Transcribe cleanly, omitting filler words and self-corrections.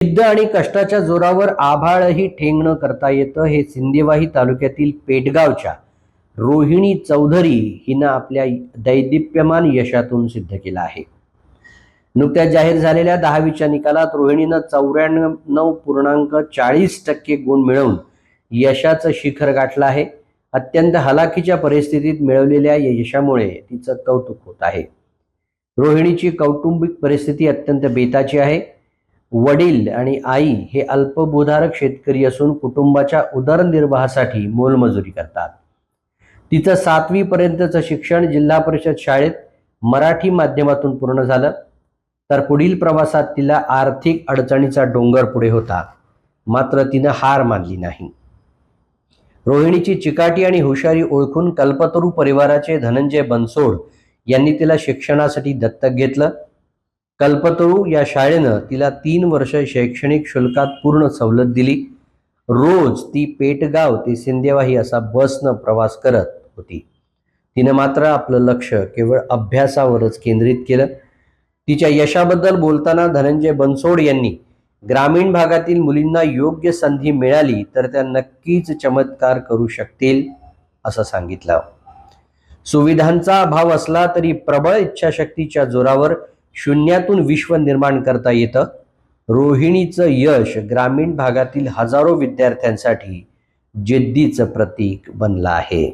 जिद्द आणि कष्टाच्या जोरावर आभाळही ठेंग न करता येतं, हे सिंदेवाही तालुक्यातील पेटगावच्या रोहिणी चौधरी हिनं आपल्या दैदिप्यमान यशातून सिद्ध केलं आहे. नुकत्याच जाहीर झालेल्या 10वीच्या निकालात रोहिणीनं 94.40% गुण मिळवून यशाचं शिखर गाठलं आहे. अत्यंत हलाखीच्या परिस्थितीत मिळवलेल्या या यशामुळे तिचं कौतुक होत आहे. रोहिणीची कौटुंबिक परिस्थिती अत्यंत बेताची आहे. वडील आणि आई हे अल्पभूधारक शेतकरी असून कुटुंबाच्या उदरनिर्वाहासाठी मोलमजुरी करतात. तिचं 7वी पर्यंतचं शिक्षण जिल्हा परिषद शाळेत मराठी माध्यमातून पूर्ण झालं. तर पुढील प्रवासात तिला आर्थिक अडचणीचा डोंगर पुढे होता, मात्र तिनं हार मानली नाही. रोहिणीची चिकाटी आणि हुशारी ओळखून कल्पतरू परिवाराचे धनंजय बनसोड यांनी तिला शिक्षणासाठी दत्तक घेतलं. कल्पतरू या शाळेनं तिला 3 वर्ष शैक्षणिक शुल्कात पूर्ण सवलत दिली. रोज ती पेटगाव ते सिंदेवाही असा बसनं प्रवास करत होती. तिनं मात्र आपलं लक्ष केवळ अभ्यासावरच केंद्रित केलं. तिच्या यशाबद्दल बोलताना धनंजय बनसोड यांनी ग्रामीण भागातील मुलींना योग्य संधी मिळाली तर त्या नक्कीच चमत्कार करू शकतील असं सांगितलं. सुविधांचा अभाव असला तरी प्रबळ इच्छाशक्तीच्या जोरावर शून्यातून विश्व निर्माण करता येतं. रोहिणीचं यश ग्रामीण भागातील हजारो विद्यार्थ्यांसाठी जिद्दीचं प्रतीक बनलं आहे.